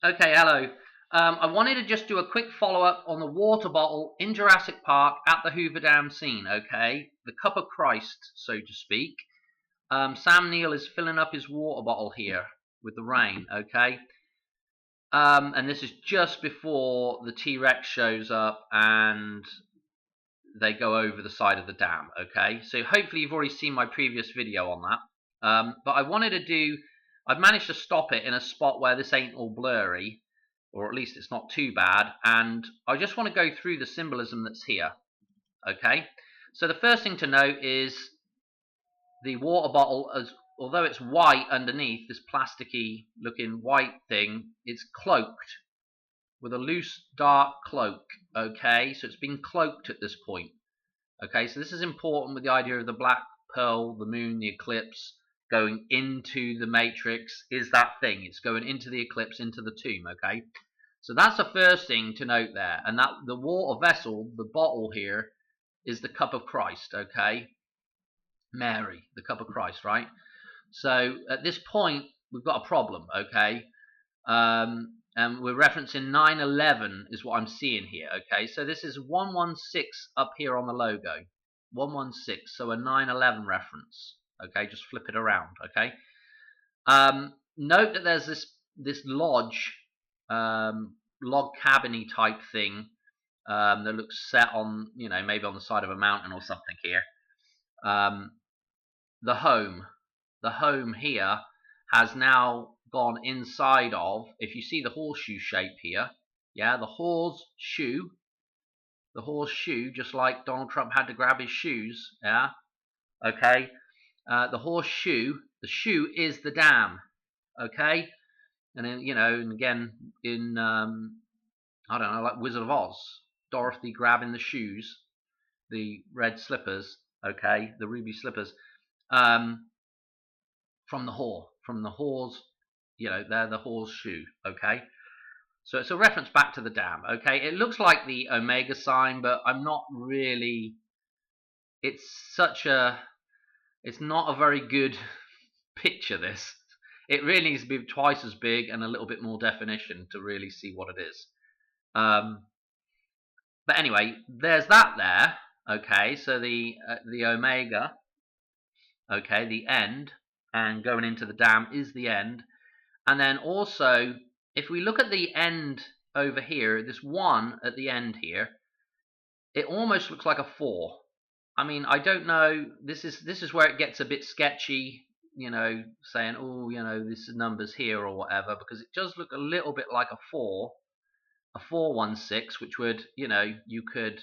Okay, hello. I wanted to just do a quick follow-up on the water bottle in Jurassic Park at the Hoover Dam scene, okay? The cup of Christ, so to speak. Sam Neill is filling up his water bottle here with the rain, okay? And this is just before the T-Rex shows up and they go over the side of the dam, okay? So hopefully you've already seen my previous video on that. But I wanted to do, I've managed to stop it in a spot where this ain't all blurry, or at least it's not too bad, and I just want to go through the symbolism that's here, okay? So the first thing to note is the water bottle, although it's white underneath, this plasticky looking white thing, it's cloaked with a loose dark cloak, okay? So it's been cloaked at this point, okay? So this is important with the idea of the black pearl, the moon, the eclipse going into the matrix is that thing. It's going into the eclipse, into the tomb, okay? So that's the first thing to note there. And that the water vessel, the bottle here, is the cup of Christ, okay? Mary, the cup of Christ, right? So at this point, we've got a problem, okay? And we're referencing 911 is what I'm seeing here, okay? So this is 116 up here on the logo. 116, so a 911 reference, okay? Just flip it around, okay? Note that there's this lodge, log cabiny type thing that looks set on, you know, maybe on the side of a mountain or something here. The home here has now gone inside of, if you see the horseshoe shape here, yeah, the horseshoe, just like Donald Trump had to grab his shoes, yeah, okay, the horseshoe, the shoe is the dam, okay, and then, you know, and again in, I don't know, like Wizard of Oz, Dorothy grabbing the shoes, the red slippers, okay, the ruby slippers, from the whore's, you know, they're the horseshoe, okay? So it's a reference back to the dam, okay? It looks like the Omega sign, but I'm not really, it's not a very good picture, this. It really needs to be twice as big and a little bit more definition to really see what it is. But anyway, there's that there, okay? So the Omega, okay, the end, and going into the dam is the end. And then also, if we look at the end over here, this 1 at the end here, it almost looks like a 4. I mean, I don't know, this is where it gets a bit sketchy, you know, saying, oh, you know, this number's here or whatever, because it does look a little bit like a 4, a 416, which would, you know, you could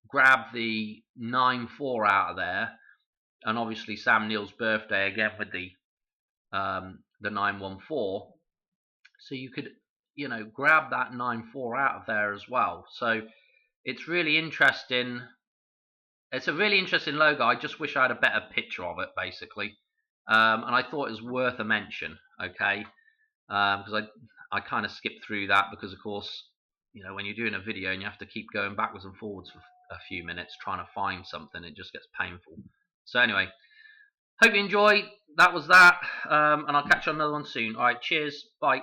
grab the 94 out of there, and obviously Sam Neill's birthday again with the 914, so you could, you know, grab that 94 out of there as well. So it's really interesting. It's a really interesting logo. I just wish I had a better picture of it, basically, and I thought it was worth a mention, okay, because I kind of skipped through that because, of course, you know, when you're doing a video and you have to keep going backwards and forwards for a few minutes trying to find something, it just gets painful. So anyway, hope you enjoy. That was that, and I'll catch you on another one soon. All right, cheers, bye.